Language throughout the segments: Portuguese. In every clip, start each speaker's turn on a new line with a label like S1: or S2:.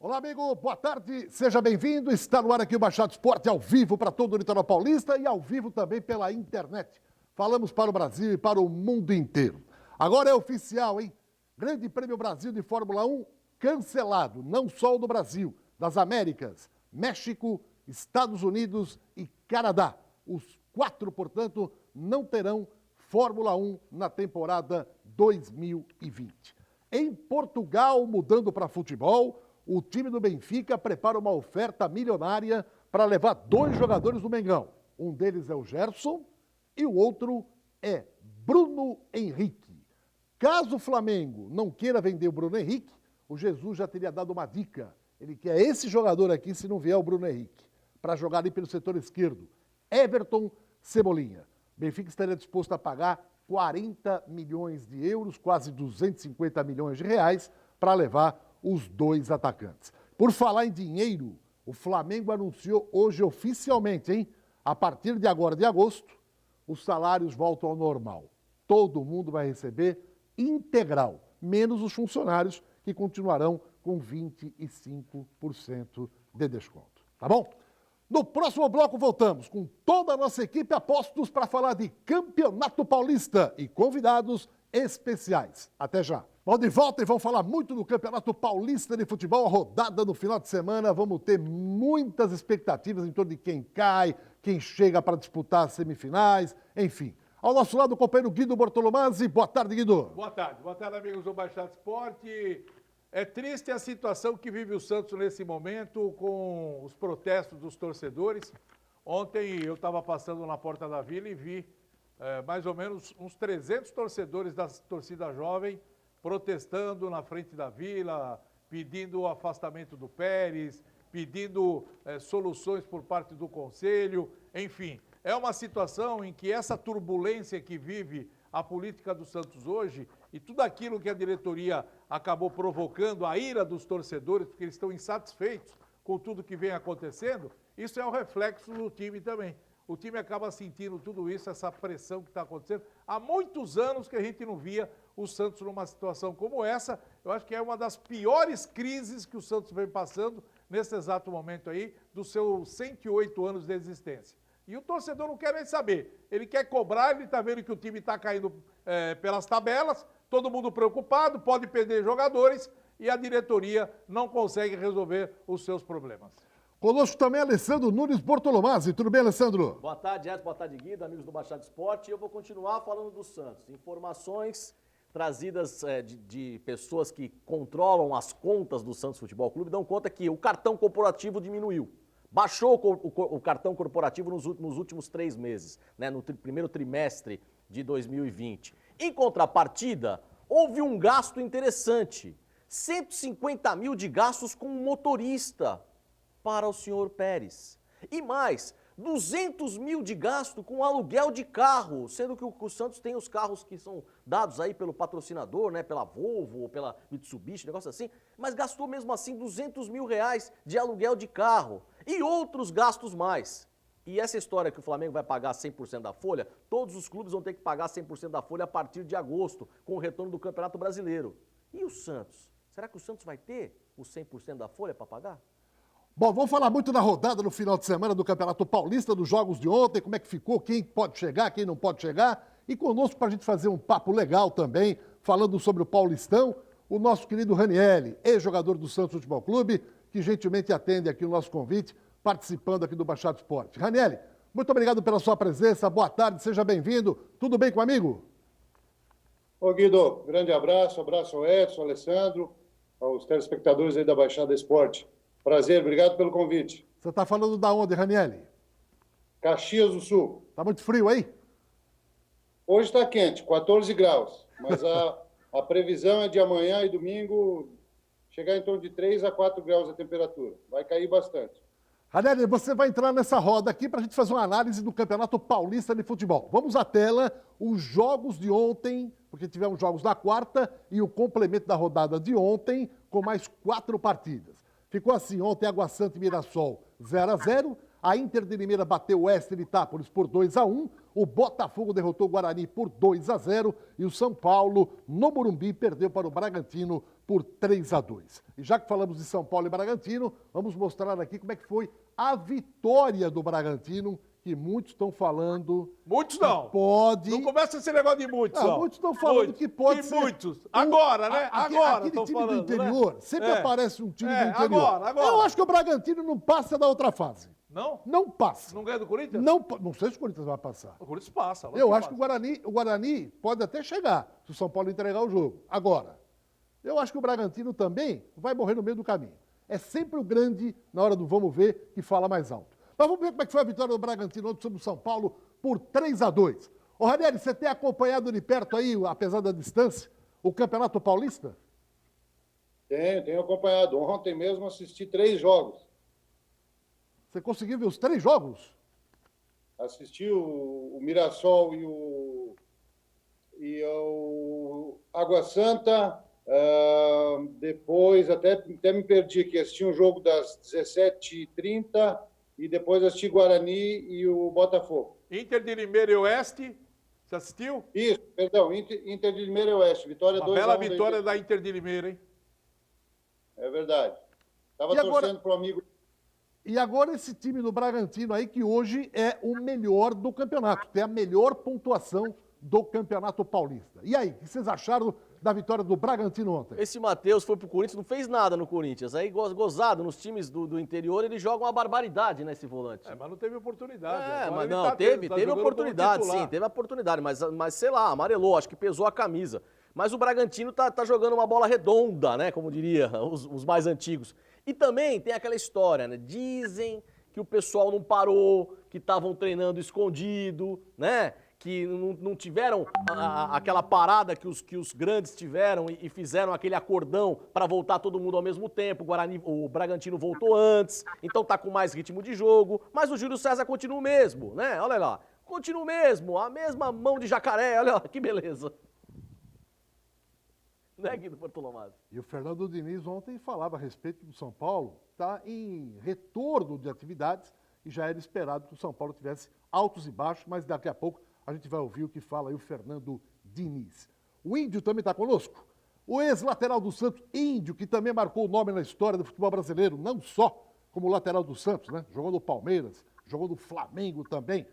S1: Olá, amigo, boa tarde, seja bem-vindo. Está no ar aqui o Baixada Esporte, ao vivo para todo o litoral paulista e ao vivo também pela internet. Falamos para o Brasil e para o mundo inteiro. Agora é oficial, hein? Grande Prêmio Brasil de Fórmula 1 cancelado, não só o do Brasil, das Américas, México, Estados Unidos e Canadá. Os 4, portanto, não terão Fórmula 1 na temporada 2020. Em Portugal, mudando para futebol, o time do Benfica prepara uma oferta milionária para levar 2 jogadores do Mengão. Um deles é o Gerson e o outro é Bruno Henrique. Caso o Flamengo não queira vender o Bruno Henrique, o Jesus já teria dado uma dica. Ele quer esse jogador aqui, se não vier o Bruno Henrique, para jogar ali pelo setor esquerdo. Everton Cebolinha. Benfica estaria disposto a pagar 40 milhões de euros, quase 250 milhões de reais, para levar os 2 atacantes. Por falar em dinheiro, o Flamengo anunciou hoje oficialmente, hein? A partir de agora, de agosto, os salários voltam ao normal. Todo mundo vai receber integral, menos os funcionários que continuarão com 25% de desconto. Tá bom? No próximo bloco voltamos com toda a nossa equipe apostos para falar de Campeonato Paulista e convidados especiais. Até já. Vamos de volta e vamos falar muito do Campeonato Paulista de Futebol, a rodada no final de semana. Vamos ter muitas expectativas em torno de quem cai, quem chega para disputar as semifinais, enfim. Ao nosso lado, o companheiro Guido Bortolomazzi. Boa tarde, Guido.
S2: Boa tarde, amigos do Baixada Esporte. É triste a situação que vive o Santos nesse momento com os protestos dos torcedores. Ontem eu estava passando na porta da Vila e vi mais ou menos uns 300 torcedores da torcida jovem protestando na frente da Vila, pedindo o afastamento do Pérez, pedindo soluções por parte do Conselho, enfim. É uma situação em que essa turbulência que vive a política do Santos hoje e tudo aquilo que a diretoria acabou provocando, a ira dos torcedores, porque eles estão insatisfeitos com tudo que vem acontecendo, isso é um reflexo do time também. O time acaba sentindo tudo isso, essa pressão que está acontecendo. Há muitos anos que a gente não via o Santos numa situação como essa. Eu acho que é uma das piores crises que o Santos vem passando nesse exato momento aí, dos seus 108 anos de existência. E o torcedor não quer nem saber. Ele quer cobrar, ele está vendo que o time está caindo pelas tabelas, todo mundo preocupado, pode perder jogadores e a diretoria não consegue resolver os seus problemas.
S1: Conosco também Alessandro Nunes Bortolomazzi. Tudo bem, Alessandro?
S3: Boa tarde, Edson. Boa tarde, Guido, amigos do Baixada Esporte. Eu vou continuar falando do Santos. Informações trazidas de pessoas que controlam as contas do Santos Futebol Clube dão conta que o cartão corporativo diminuiu. Baixou o cartão corporativo nos últimos 3 meses, né, no primeiro trimestre de 2020. Em contrapartida, houve um gasto interessante. 150 mil de gastos com um motorista para o senhor Pérez. E mais, 200 mil de gasto com aluguel de carro, sendo que o Santos tem os carros que são dados aí pelo patrocinador, né, pela Volvo ou pela Mitsubishi, negócio assim, mas gastou mesmo assim 200 mil reais de aluguel de carro e outros gastos mais. E essa história que o Flamengo vai pagar 100% da folha, todos os clubes vão ter que pagar 100% da folha a partir de agosto, com o retorno do Campeonato Brasileiro. E o Santos? Será que o Santos vai ter os 100% da folha para pagar?
S1: Bom, vamos falar muito da rodada no final de semana do Campeonato Paulista, dos jogos de ontem, como é que ficou, quem pode chegar, quem não pode chegar. E conosco para a gente fazer um papo legal também, falando sobre o Paulistão, o nosso querido Ranielli, ex-jogador do Santos Futebol Clube, que gentilmente atende aqui o nosso convite, participando aqui do Baixada Esporte. Ranielli, muito obrigado pela sua presença, boa tarde, seja bem-vindo. Tudo bem com o amigo?
S4: Ô Guido, grande abraço ao Edson, ao Alessandro, aos telespectadores aí da Baixada Esporte. Prazer, obrigado pelo convite.
S1: Você está falando da onde, Ranielli?
S4: Caxias do Sul.
S1: Está muito frio aí?
S4: Hoje está quente, 14 graus, mas a previsão é de amanhã e domingo chegar em torno de 3 a 4 graus a temperatura. Vai cair bastante.
S1: Ranielli, você vai entrar nessa roda aqui para a gente fazer uma análise do Campeonato Paulista de Futebol. Vamos à tela, os jogos de ontem, porque tivemos jogos na quarta e o complemento da rodada de ontem com mais 4 partidas. Ficou assim, ontem Água Santa e Mirassol 0-0, a Inter de Limeira bateu o Oeste de Itápolis por 2-1, O Botafogo derrotou o Guarani por 2-0 e o São Paulo, no Morumbi, perdeu para o Bragantino por 3-2. E já que falamos de São Paulo e Bragantino, vamos mostrar aqui como é que foi a vitória do Bragantino, que muitos estão falando...
S2: Muitos não.
S1: Pode...
S2: Não começa esse negócio de muitos, não.
S1: Muitos estão falando que pode ser...
S2: muitos. Agora, né? Agora
S1: aquele
S2: estão
S1: time
S2: falando,
S1: do interior,
S2: né?
S1: sempre aparece um time do interior.
S2: Agora.
S1: Eu acho que o Bragantino não passa da outra fase.
S2: Não?
S1: Não passa.
S2: Não ganha do Corinthians?
S1: Não sei se o Corinthians vai passar.
S2: O Corinthians passa.
S1: Eu acho que o Guarani pode até chegar, se o São Paulo entregar o jogo. Agora, eu acho que o Bragantino também vai morrer no meio do caminho. É sempre o grande, na hora do vamos ver, que fala mais alto. Mas vamos ver como é que foi a vitória do Bragantino ontem sobre o São Paulo por 3-2. Ô, Ranieri, você tem acompanhado de perto aí, apesar da distância, o Campeonato Paulista?
S4: Tenho acompanhado. Ontem mesmo assisti 3 jogos.
S1: Você conseguiu ver os 3 jogos?
S4: Assisti o Mirassol e o Água Santa. Depois, até me perdi aqui, assisti um jogo das 17h30 e depois assisti Guarani e o Botafogo.
S2: Inter de Limeira e Oeste, você assistiu?
S4: Isso, perdão, Inter de Limeira e Oeste, vitória 2-1.
S2: Uma bela vitória da Inter de Limeira, hein?
S4: É verdade. Estava torcendo para o amigo.
S1: E agora esse time do Bragantino aí, que hoje é o melhor do campeonato, tem a melhor pontuação do Campeonato Paulista. E aí, o que vocês acharam da vitória do Bragantino ontem?
S3: Esse Matheus foi pro Corinthians, não fez nada no Corinthians. Aí, gozado, nos times do interior, ele joga uma barbaridade, né, esse volante.
S2: Mas não teve oportunidade.
S3: Mas não, teve oportunidade, sim, teve oportunidade, mas sei lá, amarelou, acho que pesou a camisa. Mas o Bragantino tá jogando uma bola redonda, né, como diria os mais antigos. E também tem aquela história, né, dizem que o pessoal não parou, que estavam treinando escondido, né, que não tiveram aquela parada que os grandes tiveram e fizeram aquele acordão para voltar todo mundo ao mesmo tempo. O Bragantino voltou antes, então tá com mais ritmo de jogo, mas o Júlio César continua o mesmo, né? Olha lá, continua o mesmo, a mesma mão de jacaré, olha lá, que beleza. Né, Guido Bortolomazzi?
S1: E o Fernando Diniz ontem falava a respeito do São Paulo, está em retorno de atividades e já era esperado que o São Paulo tivesse altos e baixos, mas daqui a pouco a gente vai ouvir o que fala aí o Fernando Diniz. O Índio também está conosco. O ex-lateral do Santos, Índio, que também marcou o nome na história do futebol brasileiro, não só como lateral do Santos, né? Jogou no Palmeiras, jogou no Flamengo também.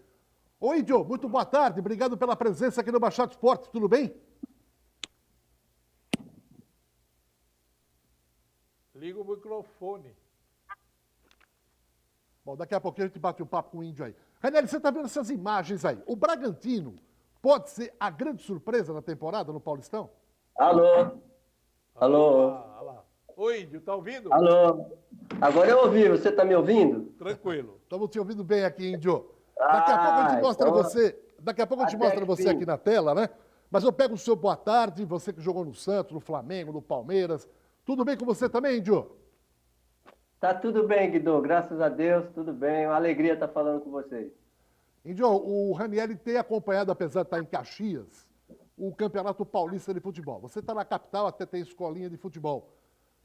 S1: Ô Índio, muito boa tarde, obrigado pela presença aqui no Baixado Esporte, tudo bem?
S2: Liga o microfone.
S1: Bom, daqui a pouquinho a gente bate um papo com o Índio aí. Ranieri, você está vendo essas imagens aí? O Bragantino pode ser a grande surpresa na temporada no Paulistão?
S5: Alô? Alô?
S2: Olha lá. Ô, Índio, tá ouvindo?
S5: Alô? Agora eu ouvi, você está me ouvindo?
S2: Tranquilo.
S1: Estamos te ouvindo bem aqui, Índio. Daqui a pouco a gente mostra
S5: então...
S1: você. Daqui a pouco a gente mostra você aqui na tela, né? Mas eu pego o seu boa tarde, você que jogou no Santos, no Flamengo, no Palmeiras. Tudo bem com você também, Índio?
S5: Tá tudo bem, Guido, graças a Deus, tudo bem. Uma alegria estar falando com vocês.
S1: Índio, o Ranieri tem acompanhado, apesar de estar em Caxias, o Campeonato Paulista de Futebol. Você está na capital, até tem escolinha de futebol.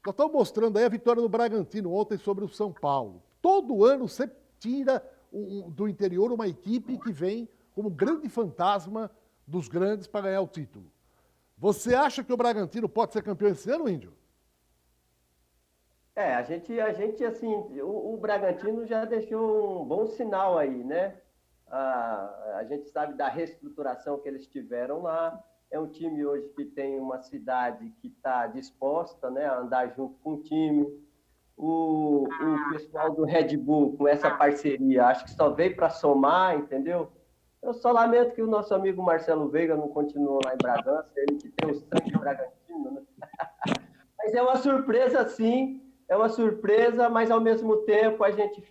S1: Nós estamos mostrando aí a vitória do Bragantino ontem sobre o São Paulo. Todo ano você tira do interior uma equipe que vem como grande fantasma dos grandes para ganhar o título. Você acha que o Bragantino pode ser campeão esse ano, Índio?
S5: A gente assim, o Bragantino já deixou um bom sinal aí, né? A gente sabe da reestruturação que eles tiveram lá. É um time hoje que tem uma cidade que está disposta, né, a andar junto com o time. O pessoal do Red Bull, com essa parceria, acho que só veio para somar, entendeu? Eu só lamento que o nosso amigo Marcelo Veiga não continuou lá em Bragança, ele que tem o sangue bragantino, né? Mas é uma surpresa, sim. É uma surpresa, mas ao mesmo tempo a gente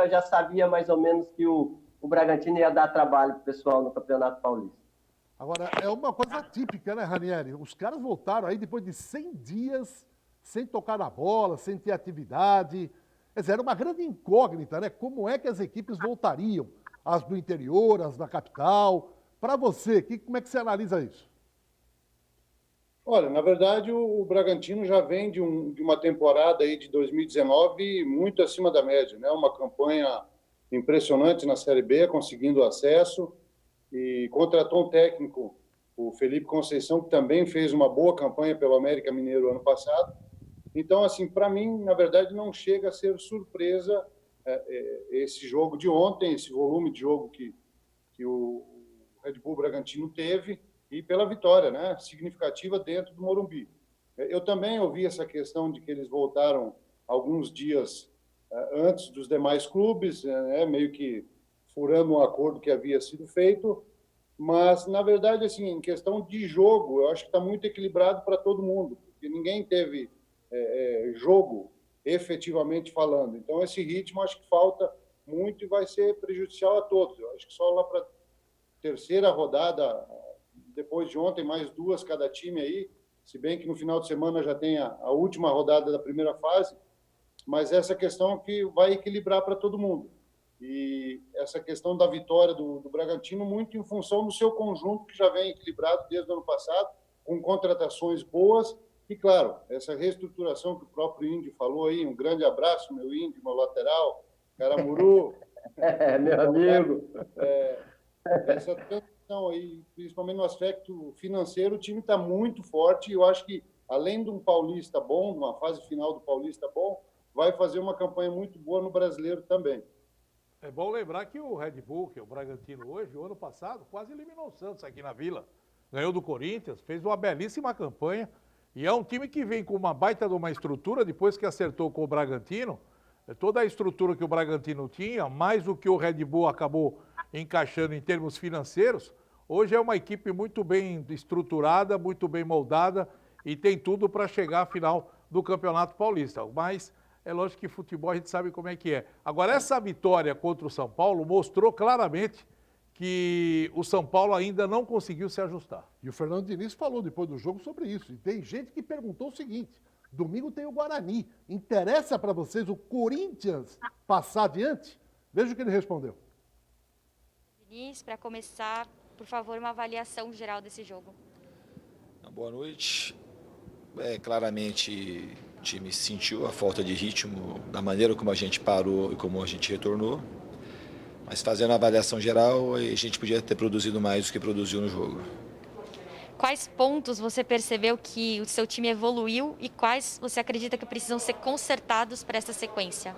S5: já sabia mais ou menos que o Bragantino ia dar trabalho para o pessoal no Campeonato Paulista.
S1: Agora, é uma coisa típica, né, Ranieri? Os caras voltaram aí depois de 100 dias sem tocar na bola, sem ter atividade. Quer dizer, era uma grande incógnita, né? Como é que as equipes voltariam? As do interior, as da capital. Para você, como é que você analisa isso?
S4: Olha, na verdade, o Bragantino já vem de uma temporada aí de 2019 muito acima da média, né? Uma campanha impressionante na Série B, conseguindo acesso. e contratou um técnico, o Felipe Conceição, que também fez uma boa campanha pelo América Mineiro ano passado. Então, assim, para mim, na verdade, não chega a ser surpresa esse jogo de ontem, esse volume de jogo que o Red Bull Bragantino teve, e pela vitória, né, significativa dentro do Morumbi. Eu também ouvi essa questão de que eles voltaram alguns dias antes dos demais clubes, meio que furando um acordo que havia sido feito, mas, na verdade, assim, em questão de jogo, eu acho que está muito equilibrado para todo mundo, porque ninguém teve jogo, efetivamente falando. Então, esse ritmo acho que falta muito e vai ser prejudicial a todos. Eu acho que só lá para a terceira rodada, depois de ontem, mais 2 cada time aí, se bem que no final de semana já tem a última rodada da primeira fase, mas essa questão que vai equilibrar para todo mundo. E essa questão da vitória do Bragantino, muito em função do seu conjunto, que já vem equilibrado desde o ano passado, com contratações boas. E, claro, essa reestruturação que o próprio Índio falou aí, um grande abraço, meu Índio, meu lateral, Caramuru.
S5: Meu amigo.
S4: Essa transição aí, principalmente no aspecto financeiro, o time está muito forte e eu acho que, além de um Paulista bom, de uma fase final do Paulista bom, vai fazer uma campanha muito boa no Brasileiro também.
S2: É bom lembrar que o Red Bull, que é o Bragantino hoje, o ano passado, quase eliminou o Santos aqui na Vila. Ganhou do Corinthians, fez uma belíssima campanha. E é um time que vem com uma baita de uma estrutura, depois que acertou com o Bragantino, toda a estrutura que o Bragantino tinha, mais o que o Red Bull acabou encaixando em termos financeiros, hoje é uma equipe muito bem estruturada, muito bem moldada e tem tudo para chegar à final do Campeonato Paulista. Mas é lógico que futebol a gente sabe como é que é. Agora, essa vitória contra o São Paulo mostrou claramente que o São Paulo ainda não conseguiu se ajustar.
S1: E o Fernando Diniz falou depois do jogo sobre isso. E tem gente que perguntou o seguinte: domingo tem o Guarani. Interessa para vocês o Corinthians passar adiante? Veja o que ele respondeu.
S6: Diniz, para começar, por favor, uma avaliação geral desse jogo.
S7: Boa noite. Claramente o time sentiu a falta de ritmo da maneira como a gente parou e como a gente retornou. Mas fazendo a avaliação geral, a gente podia ter produzido mais do que produziu no jogo.
S6: Quais pontos você percebeu que o seu time evoluiu e quais você acredita que precisam ser consertados para essa sequência?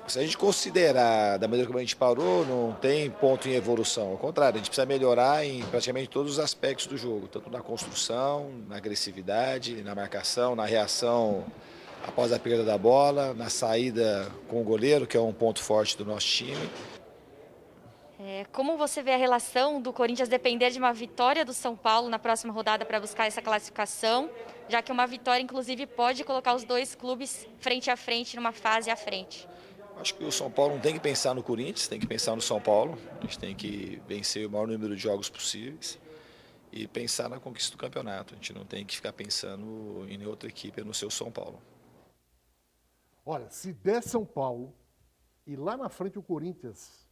S7: Se a gente considerar da maneira como a gente parou, não tem ponto em evolução. Ao contrário, a gente precisa melhorar em praticamente todos os aspectos do jogo, tanto na construção, na agressividade, na marcação, na reação após a perda da bola, na saída com o goleiro, que é um ponto forte do nosso time.
S6: Como você vê a relação do Corinthians depender de uma vitória do São Paulo na próxima rodada para buscar essa classificação, já que uma vitória, inclusive, pode colocar os dois clubes frente a frente, numa fase à frente?
S7: Acho que o São Paulo não tem que pensar no Corinthians, tem que pensar no São Paulo. A gente tem que vencer o maior número de jogos possíveis e pensar na conquista do campeonato. A gente não tem que ficar pensando em outra equipe, no seu São Paulo.
S1: Olha, se der São Paulo e lá na frente o Corinthians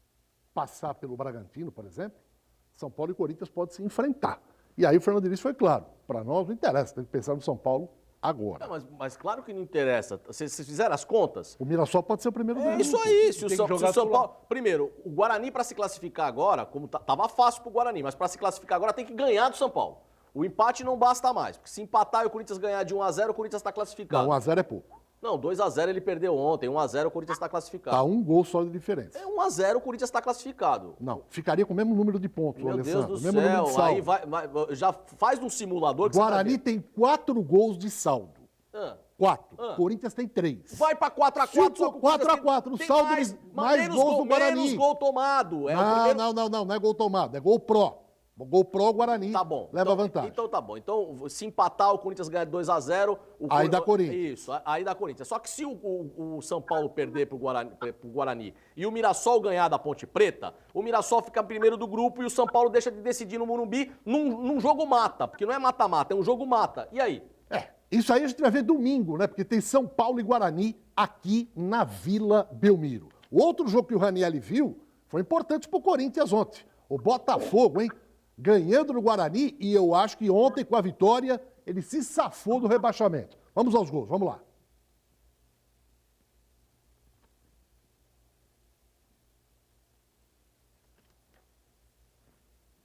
S1: passar pelo Bragantino, por exemplo, São Paulo e Corinthians podem se enfrentar. E aí o Fernando Diniz foi claro, para nós não interessa, tem que pensar no São Paulo agora.
S3: Não, mas claro que não interessa. Vocês fizeram as contas?
S1: O Mirassol pode ser o primeiro do grupo.
S3: Isso aí. Se o São
S2: Paulo...
S3: Paulo... Primeiro, o Guarani para se classificar agora, como tava fácil pro Guarani, mas para se classificar agora tem que ganhar do São Paulo. O empate não basta mais, porque se empatar e o Corinthians ganhar de 1-0, o Corinthians está classificado.
S1: Não, 1-0 é pouco.
S3: Não, 2-0 ele perdeu ontem, 1-0 o Corinthians está classificado.
S1: Tá um gol só de diferença.
S3: 1-0 o Corinthians está classificado.
S1: Não, ficaria com o mesmo número de pontos,
S3: Meu
S1: Alessandro.
S3: Deus do
S1: mesmo número de
S3: céu,
S1: saldo.
S3: aí já faz um simulador que
S1: Guarani
S3: você
S1: tem 4 gols de saldo.
S3: vai ver.
S1: 4. Corinthians tem 3.
S3: Vai pra 4x4, só que o Corinthians
S1: 4x4,
S3: tem
S1: o saldo mais gols do Guarani.
S3: Menos gol tomado. É o
S1: Não,
S3: primeiro...
S1: não é gol tomado, é gol pró. Gol pró, Guarani
S3: Tá bom.
S1: leva vantagem.
S3: Então tá bom. Então, se empatar, o Corinthians ganha 2-0.
S1: Aí dá Corinthians.
S3: Isso, aí dá Corinthians. Só que se o São Paulo perder pro Guarani e o Mirassol ganhar da Ponte Preta, o Mirassol fica primeiro do grupo e o São Paulo deixa de decidir no Morumbi num jogo mata. Porque não é mata-mata, é um jogo mata. E aí?
S1: Isso aí a gente vai ver domingo, né? Porque tem São Paulo e Guarani aqui na Vila Belmiro. O outro jogo que o Ranieri viu foi importante pro Corinthians ontem. O Botafogo, hein? Ganhando no Guarani, e eu acho que ontem, com a vitória, ele se safou do rebaixamento. Vamos aos gols, vamos lá.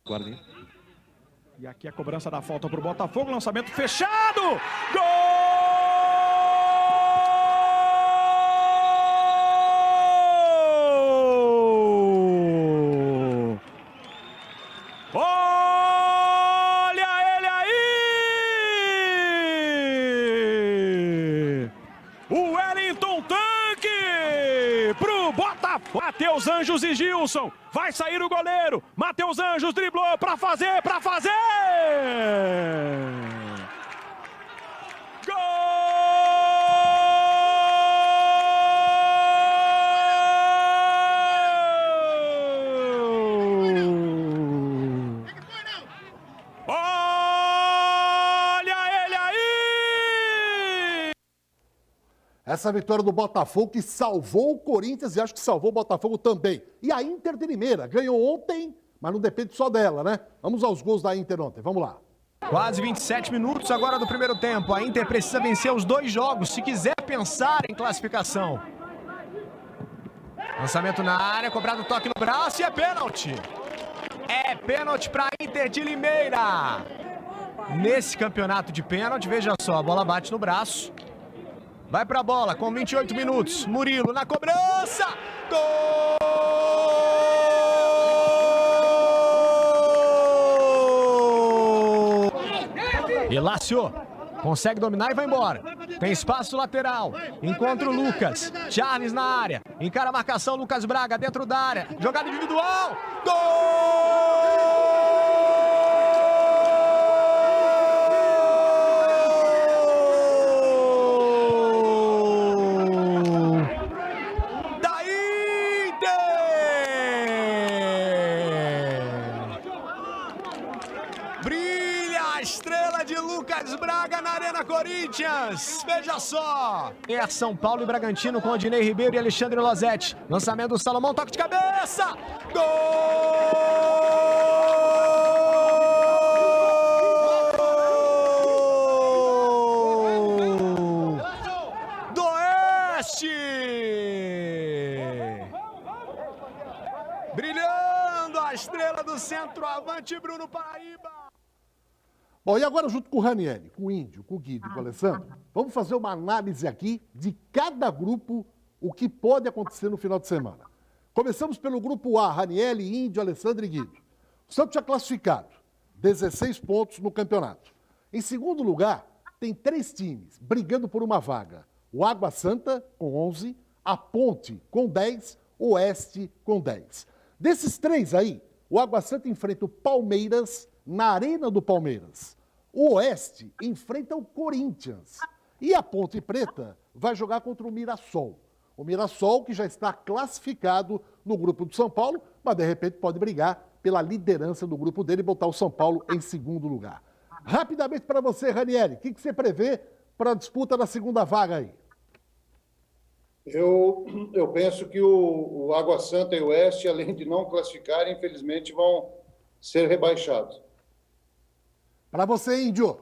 S8: Guarani. E aqui a cobrança da falta para o Botafogo, lançamento fechado! Gol! Olha ele aí! O Wellington Tanque pro Botafogo. Matheus Anjos e Gilson. Vai sair o goleiro. Matheus Anjos driblou para fazer, Gol! Olha ele aí!
S1: Essa vitória do Botafogo que salvou o Corinthians e acho que salvou o Botafogo também. E a Inter de Limeira ganhou ontem, mas não depende só dela, né? Vamos aos gols da Inter ontem, vamos lá.
S9: Quase 27 minutos agora do primeiro tempo. A Inter precisa vencer os 2 jogos se quiser pensar em classificação. Lançamento na área, cobrado toque no braço e é pênalti. É pênalti para a Inter de Limeira. Nesse campeonato de pênalti, veja só, a bola bate no braço. Vai pra bola com 28 minutos. Murilo na cobrança. Gol! Elácio consegue dominar e vai embora. Tem espaço lateral. Encontra o Lucas. Charles na área. Encara a marcação. Lucas Braga dentro da área. Jogada individual. Gol! Braga na Arena Corinthians, veja só. É São Paulo e Bragantino com Odinei Ribeiro e Alexandre Losetti. Lançamento do Salomão, toque de cabeça. Gol! Do Oeste! Brilhando a estrela do centroavante Bruno Paraíba.
S1: Bom, e agora junto com o Ranieri, com o Índio, com o Guido e com o Alessandro, vamos fazer uma análise aqui de cada grupo, o que pode acontecer no final de semana. Começamos pelo grupo A, Ranieri, Índio, Alessandro e Guido. O Santos já classificado, 16 pontos no campeonato. Em segundo lugar, tem 3 times brigando por uma vaga. O Água Santa, com 11, a Ponte, com 10, o Oeste, com 10. Desses 3 aí, o Água Santa enfrenta o Palmeiras na Arena do Palmeiras. O Oeste enfrenta o Corinthians. E a Ponte Preta vai jogar contra o Mirassol. O Mirassol que já está classificado no grupo do São Paulo, mas de repente pode brigar pela liderança do grupo dele e botar o São Paulo em segundo lugar. Rapidamente para você, Ranieri, o que você prevê para a disputa da segunda vaga aí?
S4: Eu penso que o Água Santa e o Oeste, além de não classificar, infelizmente vão ser rebaixados.
S1: Para você, Índio.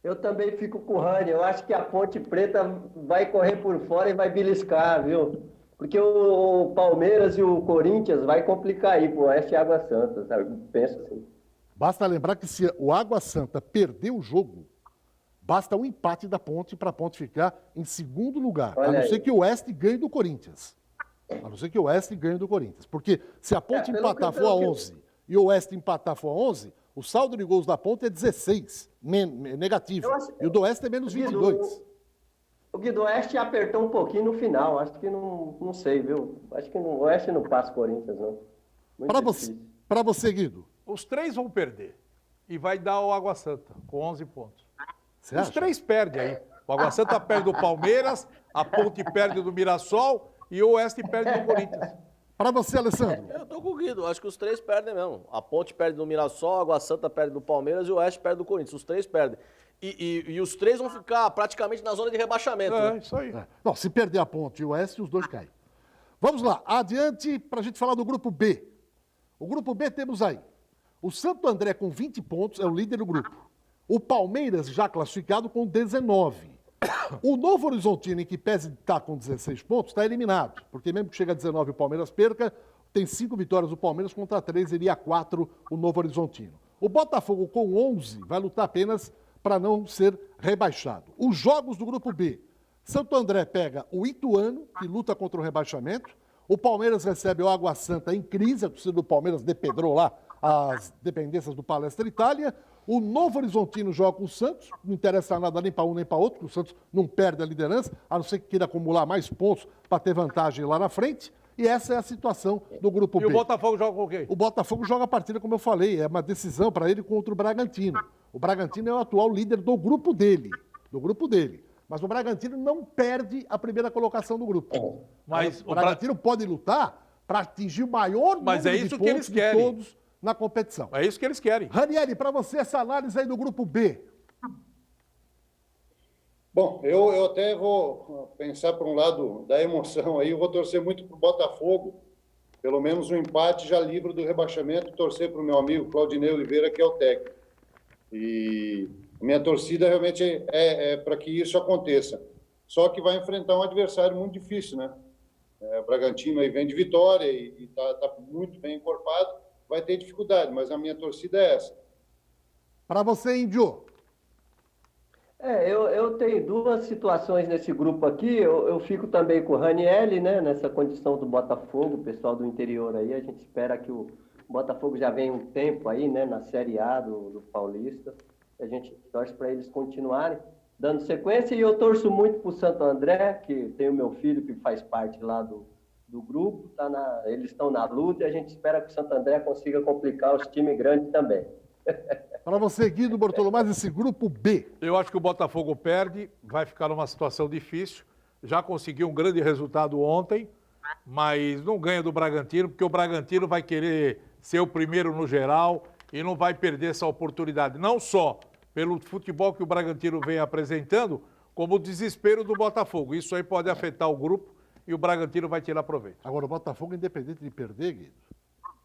S5: Eu também fico com o Rani. Eu acho que a Ponte Preta vai correr por fora e vai beliscar, viu? Porque o Palmeiras e o Corinthians vai complicar aí pro Oeste e Água Santa, sabe? Penso assim.
S1: Basta lembrar que se o Água Santa perder o jogo, basta um empate da Ponte para a Ponte ficar em segundo lugar.
S5: Olha
S1: a não
S5: aí.
S1: ser que o Oeste ganhe do Corinthians. A não ser que o Oeste ganhe do Corinthians. Porque se a Ponte empatar for a 11 e o Oeste empatar for a 11, o saldo de gols da Ponte é 16, negativo. E o do Oeste é menos 22.
S5: O Guido Oeste apertou um pouquinho no final. Acho que não sei, viu? Acho que o Oeste não passa o Corinthians, não.
S1: Para você, Guido.
S2: Os 3 vão perder. E vai dar o Água Santa, com 11 pontos.
S1: Você
S2: Os
S1: acha?
S2: 3 perdem aí. O Água Santa perde do Palmeiras, a Ponte perde do Mirassol e o Oeste perde do Corinthians.
S1: Para você, Alessandro.
S3: Eu tô com o Guido, acho que os 3 perdem mesmo. A Ponte perde do Mirassol, a Água Santa perde do Palmeiras e o Oeste perde do Corinthians. Os 3 perdem. E os 3 vão ficar praticamente na zona de rebaixamento.
S2: É,
S3: Né?
S2: isso aí.
S1: Não, se perder a Ponte e o Oeste, os 2 caem. Vamos lá, adiante para a gente falar do grupo B. O grupo B temos aí. O Santo André com 20 pontos é o líder do grupo. O Palmeiras já classificado com 19. O Novo Horizontino, em que pese estar com 16 pontos, está eliminado. Porque mesmo que chegue a 19 e o Palmeiras perca, tem 5 vitórias o Palmeiras contra 3, iria a 4 o Novo Horizontino. O Botafogo com 11 vai lutar apenas para não ser rebaixado. Os jogos do grupo B. Santo André pega o Ituano, que luta contra o rebaixamento. O Palmeiras recebe o Água Santa em crise, a torcida do Palmeiras depedrou lá as dependências do Palestra Itália. O Novo Horizontino joga com o Santos, não interessa nada nem para um nem para outro, porque o Santos não perde a liderança, a não ser que queira acumular mais pontos para ter vantagem lá na frente. E essa é a situação do grupo B.
S2: E o Botafogo joga com quem?
S1: O Botafogo joga a partida, como eu falei, é uma decisão para ele contra o Bragantino. O Bragantino é o atual líder do grupo dele. Mas o Bragantino não perde a primeira colocação do grupo.
S2: Mas
S1: o Bragantino pode lutar para atingir o maior número de pontos de todos na competição.
S2: É isso que eles querem.
S1: Ranieri, para você, essa análise aí do grupo B.
S4: Bom, eu até vou pensar por um lado da emoção aí, eu vou torcer muito para o Botafogo, pelo menos um empate já livre do rebaixamento, torcer para o meu amigo Claudinei Oliveira, que é o técnico. E a minha torcida realmente é para que isso aconteça. Só que vai enfrentar um adversário muito difícil, né? O Bragantino aí vem de vitória e tá muito bem encorpado, vai ter dificuldade, mas a minha torcida é essa.
S1: Para você, Índio.
S5: Eu tenho duas situações nesse grupo aqui. Eu fico também com o Ranieri, né? Nessa condição do Botafogo, o pessoal do interior aí. A gente espera que o Botafogo já venha um tempo aí, né? Na Série A do Paulista. A gente torce para eles continuarem dando sequência. E eu torço muito para o Santo André, que tem o meu filho que faz parte lá do grupo. Eles estão na luta e a gente espera que o Santo André consiga complicar os times grandes também.
S1: Para você, Guido Bortolomás, esse grupo B.
S2: Eu acho que o Botafogo perde, vai ficar numa situação difícil. Já conseguiu um grande resultado ontem, mas não ganha do Bragantino, porque o Bragantino vai querer ser o primeiro no geral e não vai perder essa oportunidade. Não só pelo futebol que o Bragantino vem apresentando, como o desespero do Botafogo. Isso aí pode afetar o grupo e o Bragantino vai tirar proveito.
S1: Agora, o Botafogo, independente de perder, Guido,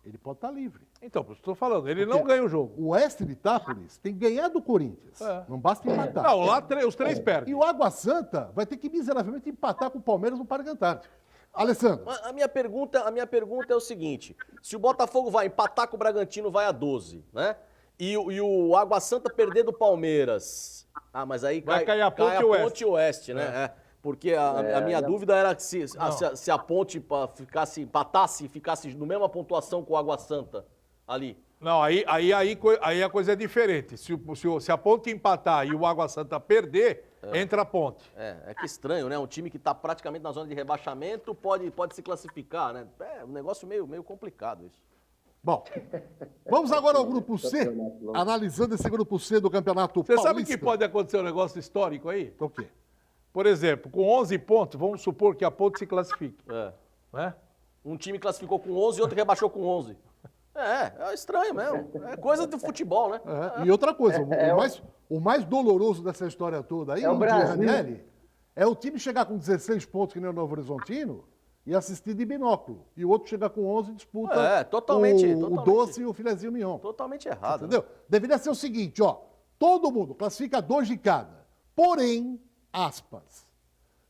S1: ele pode estar livre.
S2: Então, por isso que eu estou falando, ele não ganha o jogo.
S1: O Oeste de Itápolis tem que ganhar do Corinthians. Não basta empatar.
S2: Não, lá os três perdem.
S1: E o Água Santa vai ter que miseravelmente empatar com o Palmeiras no Parque Antártico. Alessandro.
S3: A minha pergunta é o seguinte: se o Botafogo vai empatar com o Bragantino, vai a 12, né? E o Água Santa perder do Palmeiras. Mas aí
S2: vai cair a Ponte
S3: e Oeste, né? Porque a minha dúvida era se a Ponte empatasse e ficasse na mesma pontuação com o Água Santa ali.
S2: Não, aí a coisa é diferente. Se a Ponte empatar e o Água Santa perder, entra a Ponte.
S3: É que estranho, né? Um time que está praticamente na zona de rebaixamento pode se classificar, né? É um negócio meio complicado isso.
S1: Bom, vamos agora ao grupo C, analisando esse grupo C do Campeonato Paulista.
S2: Você sabe que pode acontecer um negócio histórico aí?
S1: O quê?
S2: Por exemplo, com 11 pontos, vamos supor que a Ponte se classifique. Né?
S3: Um time classificou com 11 e outro rebaixou com 11. É estranho mesmo. É coisa do futebol, né?
S1: E outra coisa, o mais doloroso dessa história toda aí,
S5: é o Brasil.
S1: Ranieri, é o time chegar com 16 pontos, que nem o Novo Horizontino, e assistir de binóculo. E o outro chegar com 11 e disputa
S3: totalmente.
S1: O doce e o filezinho mignon.
S3: Totalmente errado.
S1: Entendeu?
S3: Né?
S1: Deveria ser o seguinte, todo mundo classifica 2 de cada. Porém, aspas,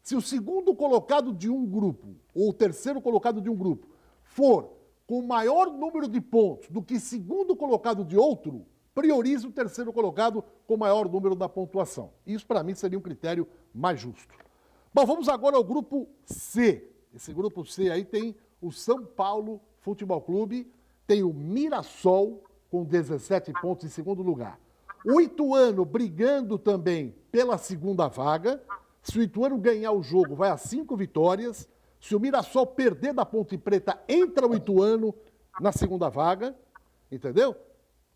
S1: se o segundo colocado de um grupo, ou o terceiro colocado de um grupo, for com maior número de pontos do que segundo colocado de outro, prioriza o terceiro colocado com maior número da pontuação. Isso, para mim, seria um critério mais justo. Bom, vamos agora ao grupo C. Esse grupo C aí tem o São Paulo Futebol Clube, tem o Mirassol com 17 pontos em segundo lugar. O Ituano brigando também pela segunda vaga. Se o Ituano ganhar o jogo, vai a 5 vitórias. Se o Mirassol perder da Ponte Preta, entra o Ituano na segunda vaga. Entendeu?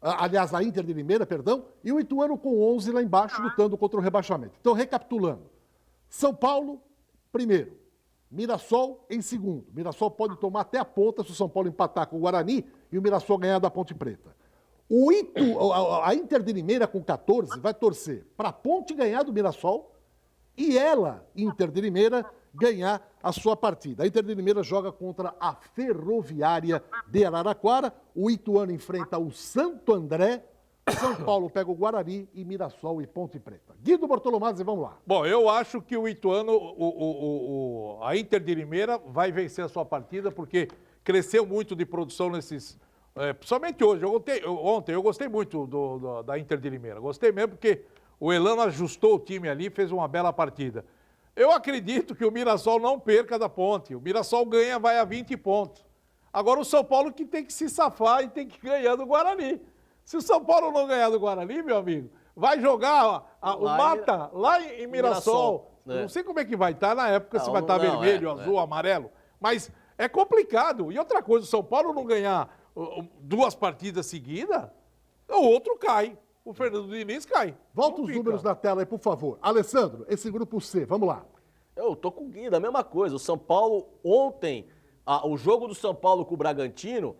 S1: Aliás, a Inter de Limeira, perdão. E o Ituano com 11 lá embaixo, lutando contra o rebaixamento. Então, recapitulando. São Paulo, primeiro. Mirassol em segundo. Mirassol pode tomar até a ponta se o São Paulo empatar com o Guarani e o Mirassol ganhar da Ponte Preta. A Inter de Limeira, com 14, vai torcer para a Ponte ganhar do Mirassol e ela, Inter de Limeira, ganhar a sua partida. A Inter de Limeira joga contra a Ferroviária de Araraquara. O Ituano enfrenta o Santo André. São Paulo pega o Guarani e Mirassol e Ponte Preta. Guido Bortolomazzi, vamos lá.
S2: Bom, eu acho que o Ituano, a Inter de Limeira vai vencer a sua partida, porque cresceu muito de produção nesses... principalmente hoje. Ontem eu gostei muito da Inter de Limeira. Gostei mesmo porque o Elano ajustou o time ali e fez uma bela partida. Eu acredito que o Mirassol não perca da Ponte. O Mirassol ganha, vai a 20 pontos. Agora o São Paulo que tem que se safar e tem que ganhar do Guarani. Se o São Paulo não ganhar do Guarani, meu amigo, vai jogar o Mata lá em Mirassol. Não sei como é que vai estar na época, se vai estar vermelho, azul, amarelo. Mas é complicado. E outra coisa, o São Paulo não ganhar 2 partidas seguidas, o outro cai. O Fernando Diniz cai.
S1: Volta os números na tela aí, por favor. Alessandro, esse grupo C, vamos lá.
S3: Eu tô com o Guida, a mesma coisa. O São Paulo, ontem, o jogo do São Paulo com o Bragantino,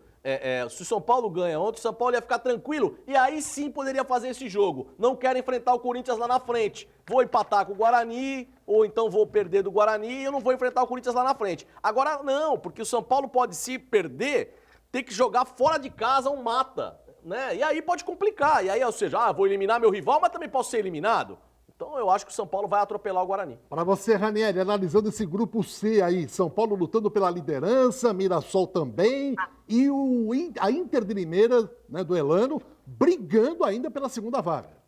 S3: se o São Paulo ganha ontem, o São Paulo ia ficar tranquilo e aí sim poderia fazer esse jogo. Não quero enfrentar o Corinthians lá na frente. Vou empatar com o Guarani, ou então vou perder do Guarani e eu não vou enfrentar o Corinthians lá na frente. Agora não, porque o São Paulo pode se perder, ter que jogar fora de casa um mata, né? E aí pode complicar. E aí, ou seja, vou eliminar meu rival, mas também posso ser eliminado. Então eu acho que o São Paulo vai atropelar o Guarani.
S1: Para você, Ranieri, analisando esse grupo C aí, São Paulo lutando pela liderança, Mirassol também, e a Inter de Limeira, né, do Elano, brigando ainda pela segunda vaga.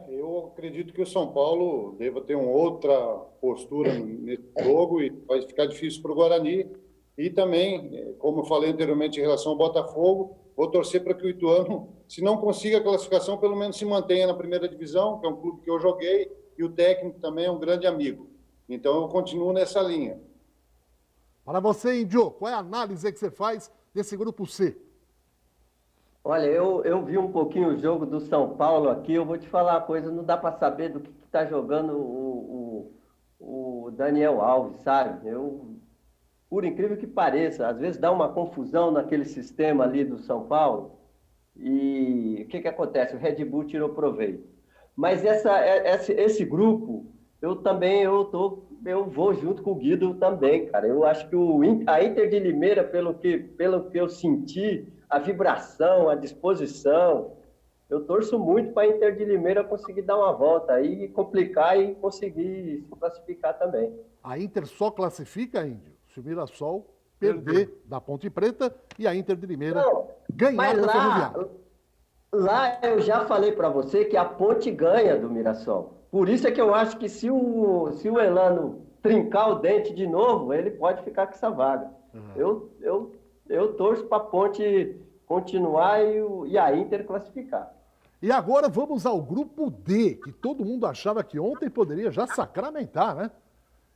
S4: Eu acredito que o São Paulo deva ter uma outra postura nesse jogo e vai ficar difícil para o Guarani. E também, como eu falei anteriormente em relação ao Botafogo, vou torcer para que o Ituano, se não consiga a classificação, pelo menos se mantenha na primeira divisão, que é um clube que eu joguei, e o técnico também é um grande amigo. Então eu continuo nessa linha.
S1: Para você, Índio, qual é a análise que você faz desse grupo C?
S5: Olha, eu vi um pouquinho o jogo do São Paulo aqui, eu vou te falar uma coisa, não dá para saber do que está jogando o Daniel Alves, sabe? Por incrível que pareça, às vezes dá uma confusão naquele sistema ali do São Paulo e o que acontece? O Red Bull tirou proveito. Mas esse grupo, eu vou junto com o Guido também, cara. Eu acho que a Inter de Limeira, pelo que eu senti, a vibração, a disposição, eu torço muito para a Inter de Limeira conseguir dar uma volta aí, complicar e conseguir se classificar também.
S1: A Inter só classifica, Índio, se o Mirassol perder da Ponte Preta e a Inter de Limeira ganhar da Ferroviária.
S5: Lá eu já falei para você que a Ponte ganha do Mirassol. Por isso é que eu acho que se o Elano trincar o dente de novo, ele pode ficar com essa vaga. Eu torço para a Ponte continuar e a Inter classificar.
S1: E agora vamos ao grupo D, que todo mundo achava que ontem poderia já sacramentar, né?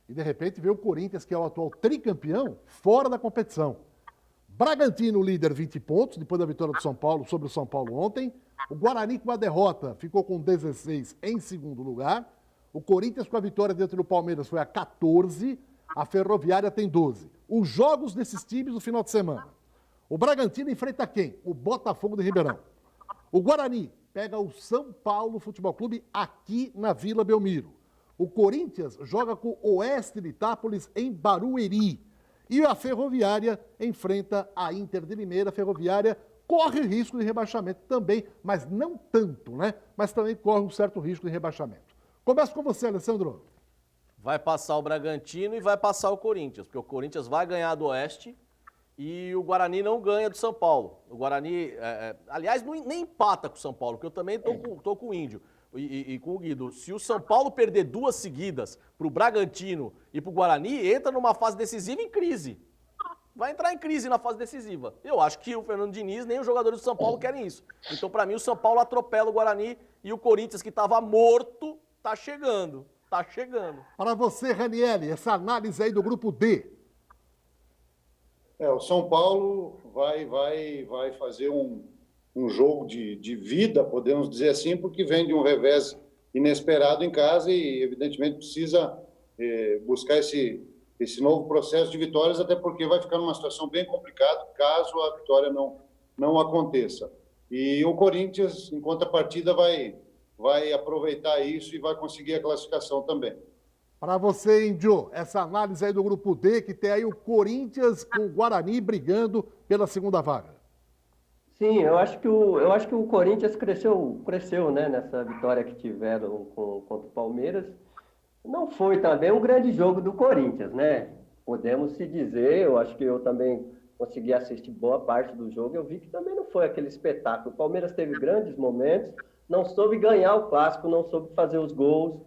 S1: E de repente veio o Corinthians, que é o atual tricampeão, fora da competição. Bragantino, líder, 20 pontos, depois da vitória do São Paulo sobre o São Paulo ontem. O Guarani, com a derrota, ficou com 16 em segundo lugar. O Corinthians, com a vitória dentro do Palmeiras, foi a 14. A Ferroviária tem 12. Os jogos desses times no final de semana. O Bragantino enfrenta quem? O Botafogo de Ribeirão. O Guarani pega o São Paulo Futebol Clube aqui na Vila Belmiro. O Corinthians joga com o Oeste de Itápolis em Barueri. E a Ferroviária enfrenta a Inter de Limeira. A Ferroviária corre risco de rebaixamento também, mas não tanto, né? Mas também corre um certo risco de rebaixamento. Começo com você, Alessandro.
S3: Vai passar o Bragantino e vai passar o Corinthians, porque o Corinthians vai ganhar do Oeste e o Guarani não ganha do São Paulo. O Guarani, aliás, nem empata com o São Paulo, porque eu também tô com o Índio. E com o Guido, se o São Paulo perder 2 seguidas para o Bragantino e para o Guarani, entra numa fase decisiva em crise. Vai entrar em crise na fase decisiva. Eu acho que o Fernando Diniz nem os jogadores do São Paulo querem isso. Então, para mim, o São Paulo atropela o Guarani e o Corinthians, que estava morto, tá chegando. Tá chegando.
S1: Para você, Ranieri, essa análise aí do grupo D.
S4: O São Paulo vai fazer um jogo de vida, podemos dizer assim, porque vem de um revés inesperado em casa e, evidentemente, precisa buscar esse novo processo de vitórias, até porque vai ficar numa situação bem complicada caso a vitória não aconteça. E o Corinthians, em contrapartida, vai aproveitar isso e vai conseguir a classificação também.
S1: Para você, Índio, essa análise aí do grupo D, que tem aí o Corinthians com o Guarani brigando pela segunda vaga.
S5: Sim, eu acho que o Corinthians cresceu, né, nessa vitória que tiveram contra o Palmeiras. Não foi também um grande jogo do Corinthians, né? podemos se dizer, eu acho que eu também consegui assistir boa parte do jogo, eu vi que também não foi aquele espetáculo. O Palmeiras teve grandes momentos, não soube ganhar o clássico, não soube fazer os gols.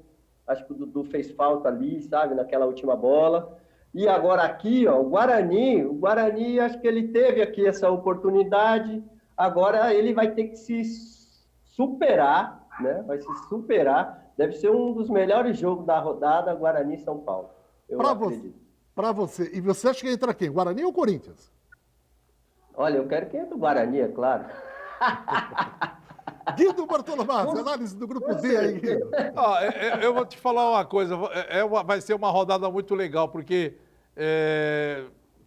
S5: Acho que o Dudu fez falta ali, sabe, naquela última bola. E agora aqui, ó, o Guarani, acho que ele teve aqui essa oportunidade, agora ele vai ter que se superar, né? Vai se superar. Deve ser um dos melhores jogos da rodada, Guarani e São Paulo. Eu acredito.
S1: Para você. E você acha que entra quem? Guarani ou Corinthians?
S5: Olha, eu quero que entre o Guarani, é claro.
S1: Guido Bartolomazzi, análise do Grupo D aí, Guido.
S2: Eu vou te falar uma coisa, vai ser uma rodada muito legal, porque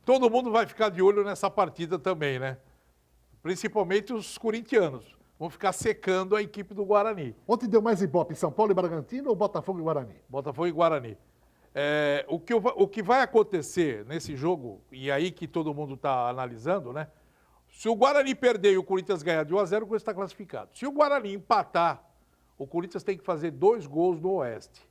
S2: todo mundo vai ficar de olho nessa partida também, né? Principalmente os corintianos. Vão ficar secando a equipe do Guarani.
S1: Ontem deu mais ibope, São Paulo e Bragantino ou Botafogo e Guarani?
S2: Botafogo e Guarani. O que vai acontecer nesse jogo, e aí que todo mundo está analisando, né? Se o Guarani perder e o Corinthians ganhar de 1-0, o Corinthians está classificado. Se o Guarani empatar, o Corinthians tem que fazer 2 gols no Oeste.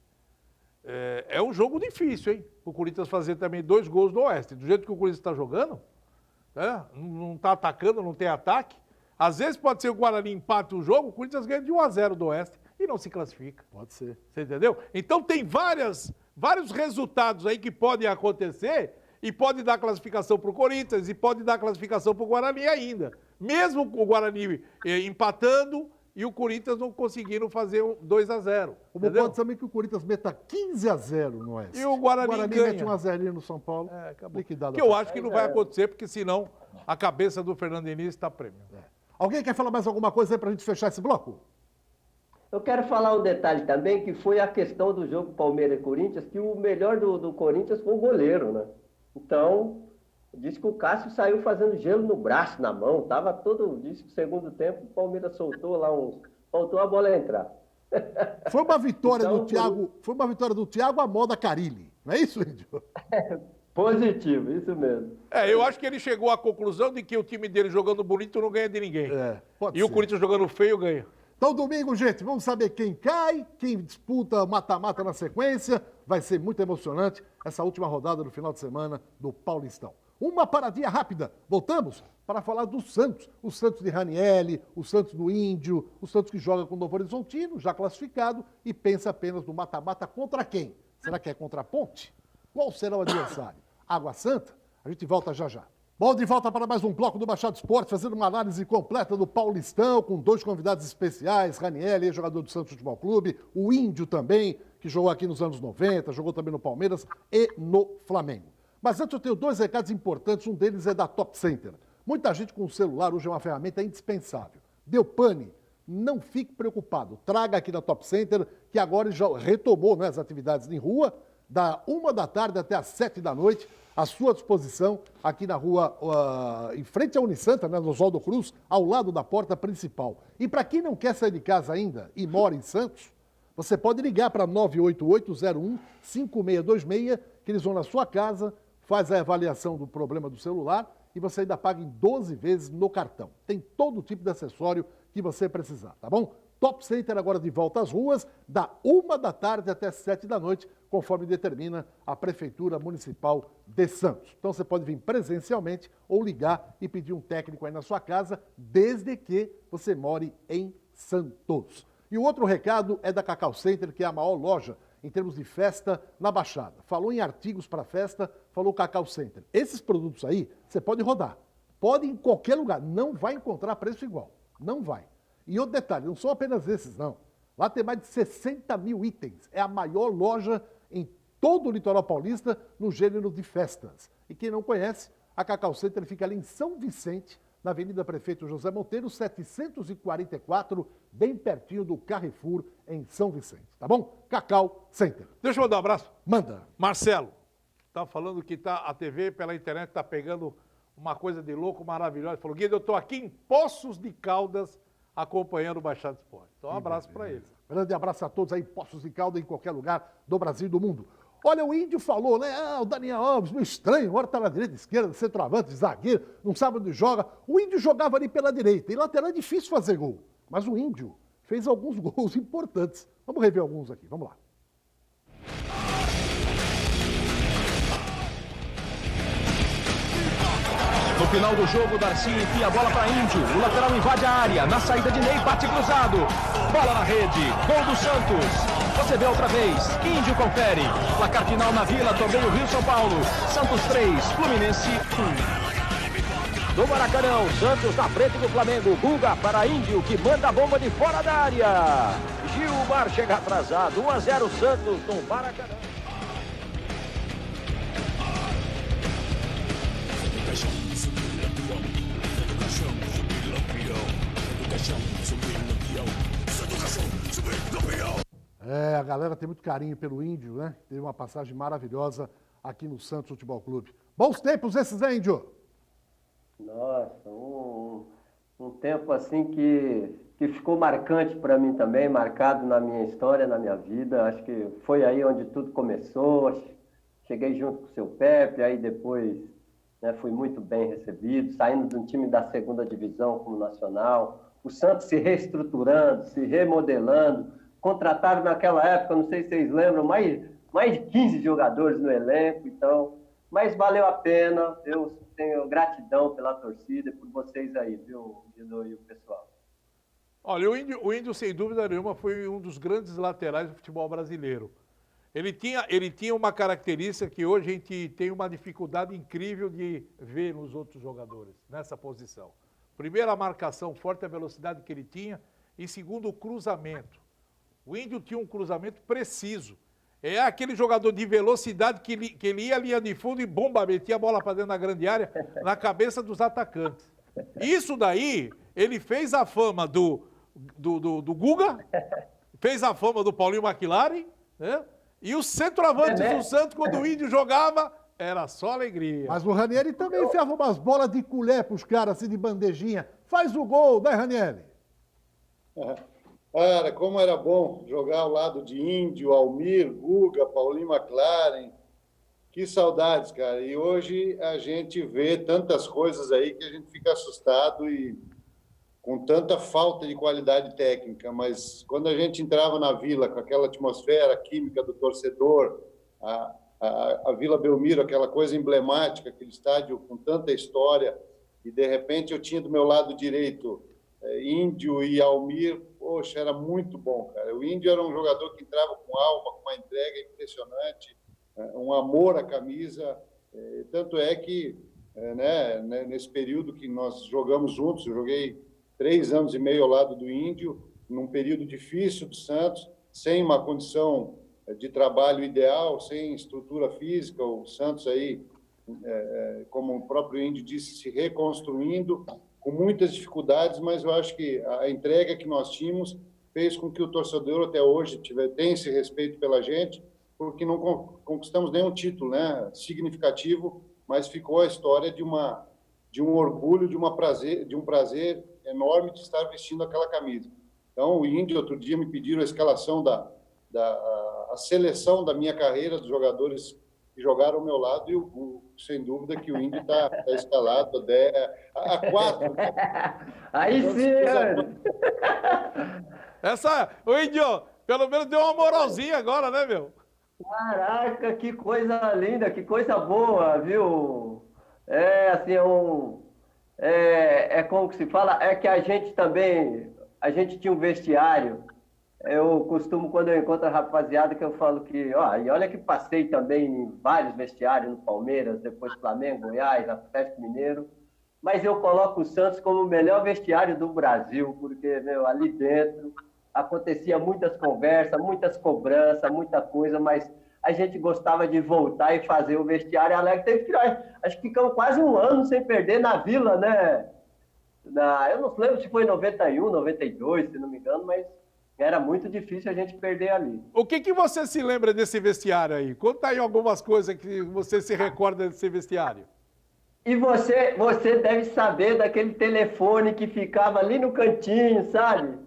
S2: É um jogo difícil, hein? O Corinthians fazer também 2 gols no Oeste. Do jeito que o Corinthians está jogando, né? Não está atacando, não tem ataque. Às vezes pode ser que o Guarani empate o jogo, o Corinthians ganha de 1-0 do Oeste e não se classifica.
S1: Pode ser.
S2: Você entendeu? Então tem vários resultados aí que podem acontecer e pode dar classificação para o Corinthians e pode dar classificação para o Guarani ainda. Mesmo o Guarani empatando e o Corinthians não conseguindo fazer 2-0.
S1: Como pode também que o Corinthians meta 15-0 no Oeste.
S2: E o Guarani ganha.
S1: mete 1-0 no São Paulo. Liquidado.
S2: Que eu acho que não vai acontecer, porque senão a cabeça do Fernando Diniz está prêmio.
S1: Alguém quer falar mais alguma coisa aí para a gente fechar esse bloco?
S5: Eu quero falar um detalhe também, que foi a questão do jogo Palmeiras e Corinthians, que o melhor do Corinthians foi o goleiro, né? Então, disse que o Cássio saiu fazendo gelo no braço, na mão, tava todo, disse que no segundo tempo o Palmeiras soltou lá faltou a bola entrar.
S1: Foi uma vitória do Thiago, foi uma vitória do Thiago à moda Carille, não é isso, Índio?
S5: Positivo, isso mesmo.
S2: Eu acho que ele chegou à conclusão de que o time dele jogando bonito não ganha de ninguém.
S1: Pode
S2: e
S1: ser.
S2: o Corinthians jogando feio ganha.
S1: Então, domingo, gente, vamos saber quem cai, quem disputa mata-mata na sequência. Vai ser muito emocionante essa última rodada do final de semana do Paulistão. Uma paradinha rápida. Voltamos para falar do Santos. O Santos de Ranieri, o Santos do Índio, o Santos que joga com o Novo Horizontino, já classificado, e pensa apenas no mata-mata contra quem? Será que é contra a Ponte? Qual será o adversário? Água Santa? A gente volta já já. Bom, de volta para mais um bloco do Baixado Esporte, fazendo uma análise completa do Paulistão, com 2 convidados especiais, Ranieri, jogador do Santos Futebol Clube, o Índio também, que jogou aqui nos anos 90, jogou também no Palmeiras e no Flamengo. Mas antes eu tenho 2 recados importantes, um deles é da Top Center. Muita gente com o celular hoje é uma ferramenta indispensável. Deu pane? Não fique preocupado, traga aqui na Top Center, que agora já retomou, né, as atividades em rua, da 1 da tarde até às 7 da noite, à sua disposição, aqui na rua, em frente à Unisanta, né, no Oswaldo Cruz, ao lado da porta principal. E para quem não quer sair de casa ainda e mora em Santos, você pode ligar para 98801-5626, que eles vão na sua casa, faz a avaliação do problema do celular e você ainda paga em 12 vezes no cartão. Tem todo tipo de acessório que você precisar, tá bom? Top Center agora de volta às ruas, da 1 da tarde até 7 da noite, conforme determina a Prefeitura Municipal de Santos. Então você pode vir presencialmente ou ligar e pedir um técnico aí na sua casa, desde que você more em Santos. E o outro recado é da Cacau Center, que é a maior loja em termos de festa na Baixada. Falou em artigos para festa, falou Cacau Center. Esses produtos aí, você pode rodar. Pode ir em qualquer lugar, não vai encontrar preço igual. Não vai. E outro detalhe, não são apenas esses, não. Lá tem mais de 60 mil itens. É a maior loja em todo o litoral paulista no gênero de festas. E quem não conhece, a Cacau Center fica ali em São Vicente, na Avenida Prefeito José Monteiro, 744, bem pertinho do Carrefour, em São Vicente. Tá bom? Cacau Center.
S2: Deixa eu mandar um abraço.
S1: Manda.
S2: Marcelo, tá falando que a TV pela internet tá pegando uma coisa de louco, maravilhosa. Falou, Guido, eu estou aqui em Poços de Caldas, acompanhando o Baixado Esporte. Então, um abraço para ele.
S1: Grande abraço a todos aí, Poços de Caldas, em qualquer lugar do Brasil e do mundo. Olha, o Índio falou, né? O Daniel Alves, meio estranho, agora tá na direita, esquerda, centroavante, zagueiro, não sabe onde joga. O Índio jogava ali pela direita, e lateral é difícil fazer gol. Mas o Índio fez alguns gols importantes. Vamos rever alguns aqui, vamos lá.
S8: final do jogo, Darcy enfia a bola para Índio. O lateral invade a área. Na saída de Ney, bate cruzado. Bola na rede. Gol do Santos. Você vê outra vez. Índio confere. Placar final na Vila, torneio Rio-São Paulo. Santos 3, Fluminense 1.
S10: Do Maracanã, Santos na frente do Flamengo. Guga para Índio, que manda a bomba de fora da área. Gilmar chega atrasado. 1-0 Santos no Maracanã.
S1: A galera tem muito carinho pelo Índio, né? Teve uma passagem maravilhosa aqui no Santos Futebol Clube. Bons tempos esses, hein, Índio?
S5: Nossa, um tempo assim que ficou marcante para mim também, marcado na minha história, na minha vida. Acho que foi aí onde tudo começou. Cheguei junto com o seu Pepe, aí depois, né, fui muito bem recebido, saindo de um time da segunda divisão como nacional. O Santos se reestruturando, se remodelando. Contrataram naquela época, não sei se vocês lembram, mais de 15 jogadores no elenco, então, mas valeu a pena. Eu tenho gratidão pela torcida e por vocês aí, viu, Guido e o pessoal.
S2: Olha, o Índio, sem dúvida nenhuma, foi um dos grandes laterais do futebol brasileiro. Ele tinha uma característica que hoje a gente tem uma dificuldade incrível de ver nos outros jogadores, nessa posição. Primeiro, a marcação forte, a velocidade que ele tinha, e segundo, o cruzamento. O Índio tinha um cruzamento preciso. É aquele jogador de velocidade que ele ia à linha de fundo e bomba, metia a bola para dentro da grande área, na cabeça dos atacantes. Isso daí, ele fez a fama do Guga, fez a fama do Paulinho McLaren, né? E os centroavantes do Santos, quando o Índio jogava, era só alegria.
S1: Mas o Ranieri também enfiava umas bolas de colher pros caras, assim, de bandejinha. Faz o gol, né, Ranieri?
S4: Cara, como era bom jogar ao lado de Índio, Almir, Guga, Paulinho McLaren. Que saudades, cara. E hoje a gente vê tantas coisas aí que a gente fica assustado e com tanta falta de qualidade técnica. Mas quando a gente entrava na Vila com aquela atmosfera química do torcedor, a Vila Belmiro, aquela coisa emblemática, aquele estádio com tanta história, e de repente eu tinha do meu lado direito Índio e Almir. Poxa, era muito bom, cara. O Índio era um jogador que entrava com alma, com uma entrega impressionante, um amor à camisa. Tanto é que, né, nesse período que nós jogamos juntos, eu joguei 3 anos e meio ao lado do Índio, num período difícil do Santos, sem uma condição de trabalho ideal, sem estrutura física. O Santos aí, como o próprio Índio disse, se reconstruindo, com muitas dificuldades, mas eu acho que a entrega que nós tínhamos fez com que o torcedor até hoje tenha esse respeito pela gente, porque não conquistamos nenhum título, né, significativo, mas ficou a história de um orgulho, de um prazer enorme de estar vestindo aquela camisa. Então, o Índio, outro dia, me pediram a escalação a seleção da minha carreira, dos jogadores que jogaram ao meu lado, e sem dúvida que o Índio está escalado a 4.
S5: Aí sim,
S2: o Índio, pelo menos deu uma moralzinha agora, né, meu?
S5: Caraca, que coisa linda, que coisa boa, viu? Assim, como que se fala, é que a gente tinha um vestiário. Eu costumo, quando eu encontro a rapaziada, que eu falo que, e olha que passei também em vários vestiários, no Palmeiras, depois Flamengo, Goiás, Atlético Mineiro, mas eu coloco o Santos como o melhor vestiário do Brasil, porque, meu, ali dentro acontecia muitas conversas, muitas cobranças, muita coisa, mas a gente gostava de voltar e fazer o vestiário alegre. Acho que ficamos quase 1 ano sem perder na Vila, né? Eu não lembro se foi em 91, 92, se não me engano, mas era muito difícil a gente perder ali.
S2: O que você se lembra desse vestiário aí? Conta aí algumas coisas que você se recorda desse vestiário.
S5: E você deve saber daquele telefone que ficava ali no cantinho, sabe?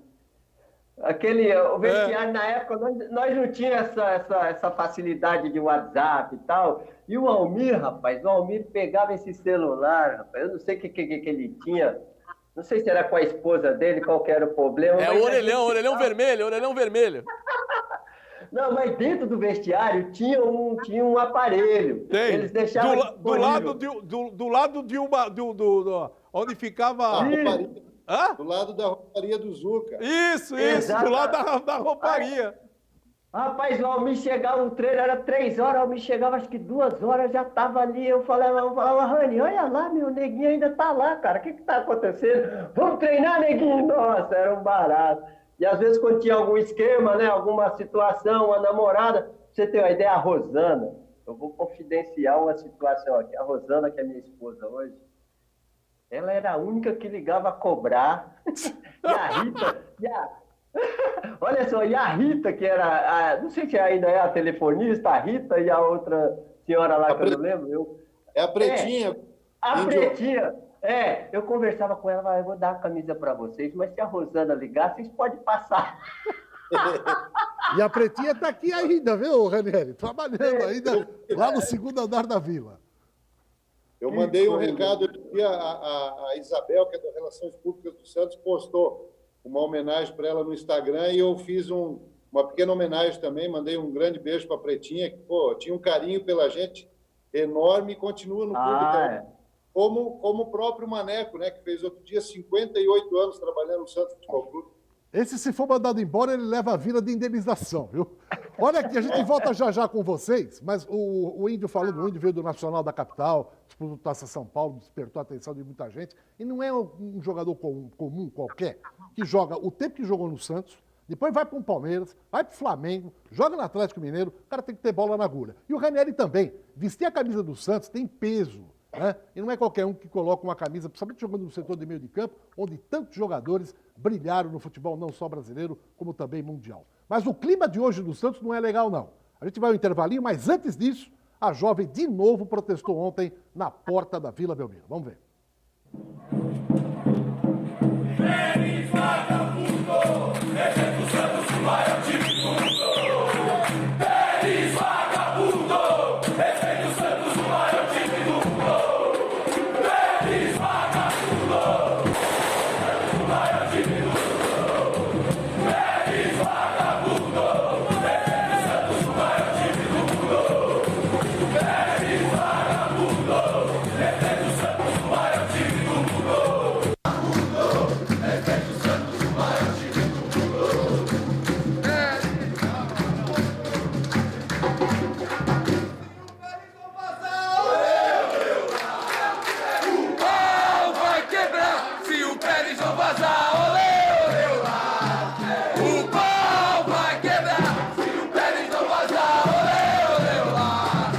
S5: O vestiário, na época, nós não tínhamos essa facilidade de WhatsApp e tal. E o Almir, rapaz, pegava esse celular, rapaz, eu não sei o que ele tinha. Não sei se era com a esposa dele, qual que era o problema.
S3: O orelhão vermelho.
S5: Não, mas dentro do vestiário tinha um aparelho.
S2: Tem.
S5: Eles deixavam
S2: Do lado de uma... onde ficava... Hã?
S4: Do lado da rouparia do Zuca.
S2: Isso,
S5: Exato.
S2: do lado da rouparia.
S5: Rapaz, o Almir chegava, o treino era 3 horas, o Almir chegava, acho que 2 horas, já tava ali. Eu falava, Rani, olha lá, meu neguinho ainda tá lá, cara. O que tá acontecendo? Vamos treinar, neguinho? Nossa, era um barato. E às vezes quando tinha algum esquema, né, alguma situação, uma namorada, pra você ter uma ideia, a Rosana, eu vou confidenciar uma situação aqui. A Rosana, que é minha esposa hoje, ela era a única que ligava a cobrar. E a Rita, olha só, e a Rita, que era, não sei se ainda é a telefonista, a Rita e a outra senhora lá, que eu não lembro.
S4: É a Pretinha.
S5: A Pretinha. Eu conversava com ela, eu vou dar a camisa para vocês, mas se a Rosana ligar, vocês podem passar.
S1: E a Pretinha tá aqui ainda, viu, Ranieri? Trabalhando ainda lá no 2º andar da Vila.
S4: Eu mandei um recado, a Isabel, que é das Relações Públicas do Santos, postou uma homenagem para ela no Instagram e eu fiz uma pequena homenagem também, mandei um grande beijo para a Pretinha, que tinha um carinho pela gente enorme e continua no clube também. Como o próprio Maneco, né, que fez outro dia 58 anos trabalhando no Santos Futebol Clube.
S1: Esse, se for mandado embora, ele leva a vida de indenização, viu? Olha aqui, a gente volta já com vocês, mas o Índio falando, o Índio veio do Nacional da Capital, disputou Taça São Paulo, despertou a atenção de muita gente, e não é um jogador comum qualquer, que joga o tempo que jogou no Santos, depois vai para o Palmeiras, vai para o Flamengo, joga no Atlético Mineiro, o cara tem que ter bola na agulha. E o Ranieri também, vestir a camisa do Santos tem peso, né? E não é qualquer um que coloca uma camisa, principalmente jogando no setor de meio de campo, onde tantos jogadores brilharam no futebol, não só brasileiro, como também mundial. Mas o clima de hoje do Santos não é legal, não. A gente vai ao intervalinho, mas antes disso, a jovem de novo protestou ontem na porta da Vila Belmiro. Vamos ver.
S11: Feliz vagabundo, defende o Santos, o maior time do mundo. Feliz vagabundo, defende o Santos, o maior time do mundo. Feliz vagabundo, o maior time do mundo. Feliz vagabundo, defende o Santos, o maior time do mundo. Feliz vagabundo, defende o Santos, o maior time do mundo. Defende o Santos, o maior time do mundo. O pau vai quebrar se o Pérez não vazar. Olê, olê, olá. O pau vai quebrar se o Pérez não vazar. Olê, olê, olá.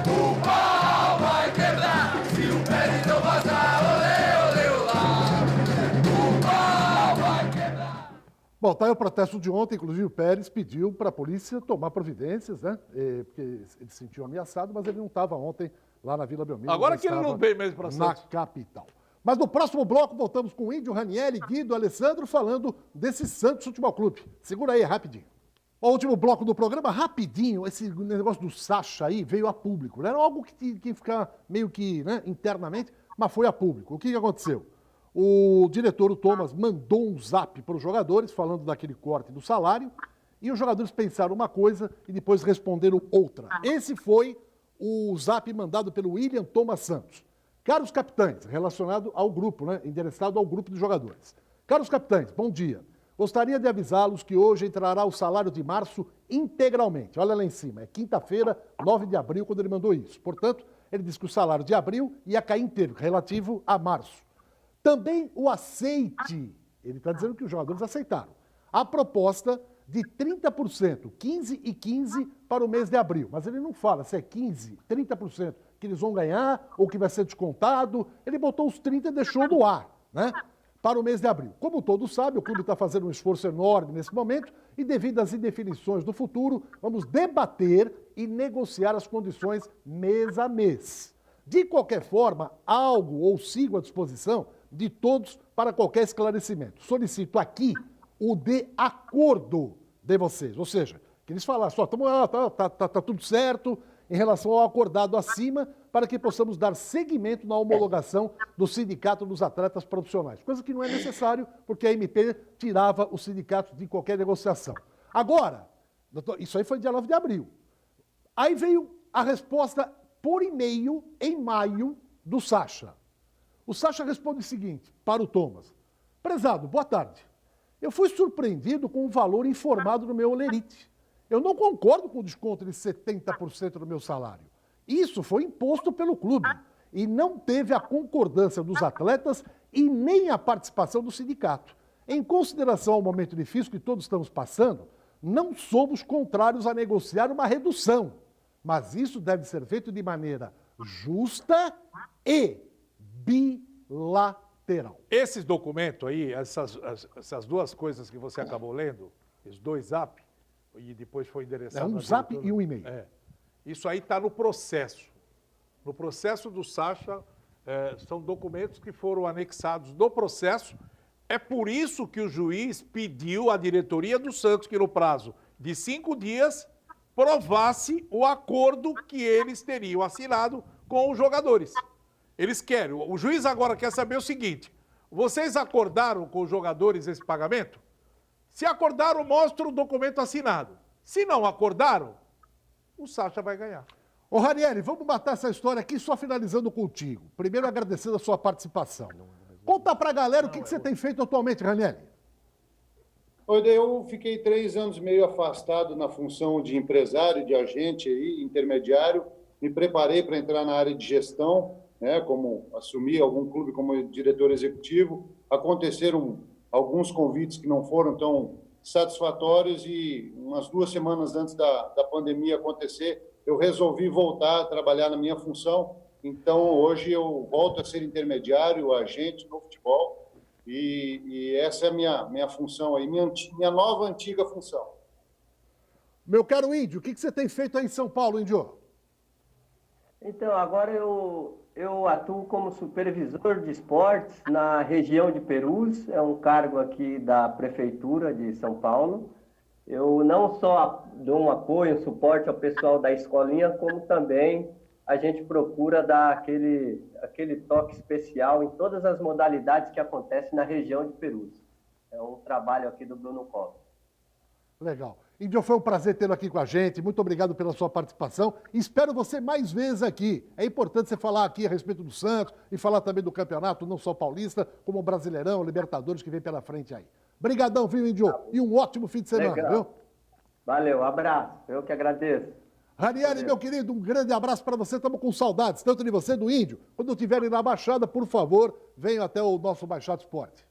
S11: O pau vai quebrar se o Pérez não vazar. Olê, olê, olá. O pau vai quebrar.
S1: Bom, tá aí o protesto de ontem, inclusive o Pérez pediu para a polícia tomar providências, né? Porque ele se sentiu ameaçado, mas ele não estava ontem lá na Vila Belmiro.
S2: Agora que ele não veio mesmo para
S1: na
S2: Santos.
S1: capital. Mas no próximo bloco voltamos com o Índio, Ranieri, Guido, Alessandro, falando desse Santos Futebol Clube. Segura aí, rapidinho. O último bloco do programa, rapidinho, esse negócio do Sacha aí veio a público. Não era algo que tinha que ficar meio que, né, internamente, mas foi a público. O que aconteceu? O diretor, o Thomas, mandou um zap para os jogadores, falando daquele corte do salário, e os jogadores pensaram uma coisa e depois responderam outra. Esse foi o zap mandado pelo William Thomas Santos. Caros capitães, relacionado ao grupo, né, endereçado ao grupo de jogadores. Caros capitães, bom dia. Gostaria de avisá-los que hoje entrará o salário de março integralmente. Olha lá em cima, é quinta-feira, 9 de abril, quando ele mandou isso. Portanto, ele disse que o salário de abril ia cair inteiro, relativo a março. Também o aceite, ele está dizendo que os jogadores aceitaram, a proposta de 30%, 15 e 15 para o mês de abril. Mas ele não fala se é 15, 30% que eles vão ganhar ou que vai ser descontado. Ele botou os 30 e deixou no ar, né? Para o mês de abril. Como todos sabem, o clube está fazendo um esforço enorme nesse momento e devido às indefinições do futuro, vamos debater e negociar as condições mês a mês. De qualquer forma, algo ou sigo à disposição de todos para qualquer esclarecimento. Solicito aqui o de acordo de vocês, ou seja, que eles falassem, só, tá tudo certo em relação ao acordado acima, para que possamos dar seguimento na homologação do Sindicato dos Atletas Profissionais, coisa que não é necessário, porque a MP tirava os sindicatos de qualquer negociação. Agora, Isso aí foi dia 9 de abril. Aí veio a resposta por e-mail, em maio, do Sacha. O Sacha responde o seguinte, para o Thomas. Prezado, boa tarde. Eu fui surpreendido com o valor informado no meu olerite. Eu não concordo com o desconto de 70% do meu salário. Isso foi imposto pelo clube e não teve a concordância dos atletas e nem a participação do sindicato. Em consideração ao momento difícil que todos estamos passando, não somos contrários a negociar uma redução, mas isso deve ser feito de maneira justa e bilateral.
S2: Esses documentos aí, essas duas coisas que você acabou lendo, os dois zap, e depois foi endereçado...
S1: Um zap e um e-mail.
S2: Isso aí está no processo. No processo do Sacha, são documentos que foram anexados no processo. É por isso que o juiz pediu à diretoria do Santos que no prazo de 5 dias provasse o acordo que eles teriam assinado com os jogadores. Eles querem. O juiz agora quer saber o seguinte: vocês acordaram com os jogadores esse pagamento? Se acordaram, mostra o documento assinado. Se não acordaram, o Sacha vai ganhar.
S1: Ô, Ranieri, vamos matar essa história aqui só finalizando contigo. Primeiro, agradecendo a sua participação. Conta pra galera o que você tem feito atualmente, Ranieri.
S4: Eu fiquei 3 anos e meio afastado na função de empresário, de agente aí, intermediário. Me preparei para entrar na área de gestão, né, como assumir algum clube como diretor executivo. Aconteceram alguns convites que não foram tão satisfatórios e umas 2 semanas antes da pandemia acontecer, eu resolvi voltar a trabalhar na minha função. Então, hoje eu volto a ser intermediário, agente no futebol, e essa é a minha função aí, minha nova, antiga função.
S1: Meu caro Índio, o que você tem feito aí em São Paulo, Índio?
S5: Então, agora eu atuo como supervisor de esportes na região de Perus, é um cargo aqui da Prefeitura de São Paulo. Eu não só dou um apoio, um suporte ao pessoal da escolinha, como também a gente procura dar aquele toque especial em todas as modalidades que acontecem na região de Perus. É um trabalho aqui do Bruno Costa.
S1: Legal. Índio, foi um prazer tê-lo aqui com a gente. Muito obrigado pela sua participação. Espero você mais vezes aqui. É importante você falar aqui a respeito do Santos e falar também do campeonato, não só paulista, como o Brasileirão, Libertadores, que vem pela frente aí. Obrigadão, viu, Índio? E um ótimo fim de semana,
S5: legal,
S1: viu?
S5: Valeu, abraço. Eu que agradeço.
S1: Ranieri, meu querido, um grande abraço para você. Estamos com saudades, tanto de você, do Índio. Quando estiverem na Baixada, por favor, venham até o nosso Baixada Esporte.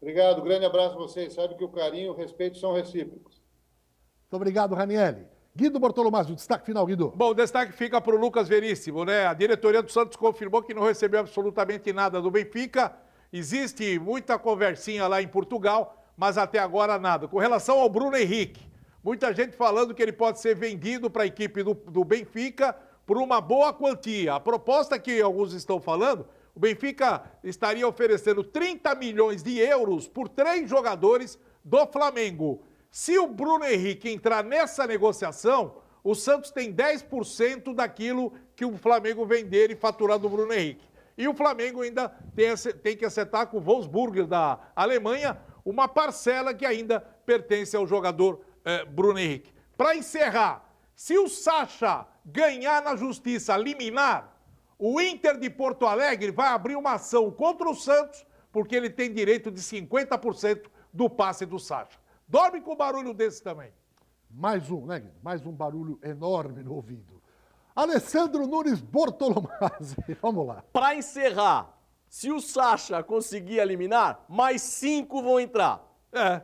S4: Obrigado, grande abraço a vocês. Sabe que o carinho e o respeito são recíprocos.
S1: Muito obrigado, Ranieri. Guido Bortolomazzi, o destaque final, Guido.
S2: Bom, o destaque fica para o Lucas Veríssimo, né? A diretoria do Santos confirmou que não recebeu absolutamente nada do Benfica. Existe muita conversinha lá em Portugal, mas até agora nada. Com relação ao Bruno Henrique, muita gente falando que ele pode ser vendido para a equipe do Benfica por uma boa quantia. A proposta que alguns estão falando, o Benfica estaria oferecendo 30 milhões de euros por 3 jogadores do Flamengo. Se o Bruno Henrique entrar nessa negociação, o Santos tem 10% daquilo que o Flamengo vender e faturar do Bruno Henrique. E o Flamengo ainda tem que acertar com o Wolfsburg da Alemanha uma parcela que ainda pertence ao jogador Bruno Henrique. Para encerrar, se o Sacha ganhar na justiça liminar, o Inter de Porto Alegre vai abrir uma ação contra o Santos porque ele tem direito de 50% do passe do Sacha. Dorme com barulho desse também.
S1: Mais um, né, Guido? Mais um barulho enorme no ouvido. Alessandro Nunes Bortolomazzi, vamos lá.
S3: Para encerrar, se o Sacha conseguir eliminar, mais 5 vão entrar.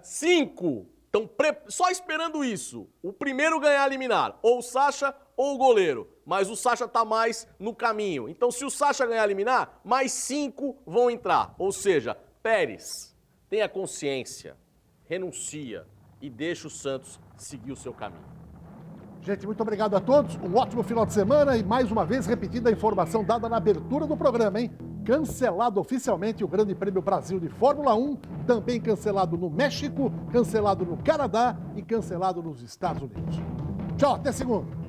S3: 5! Então, só esperando isso. O primeiro ganhar eliminar, ou o Sacha ou o goleiro. Mas o Sacha tá mais no caminho. Então, se o Sacha ganhar eliminar, mais 5 vão entrar. Ou seja, Pérez, tenha consciência, renuncia e deixa o Santos seguir o seu caminho.
S1: Gente, muito obrigado a todos. Um ótimo final de semana e, mais uma vez, repetida a informação dada na abertura do programa, hein? Cancelado oficialmente o Grande Prêmio Brasil de Fórmula 1, também cancelado no México, cancelado no Canadá e cancelado nos Estados Unidos. Tchau, até segunda.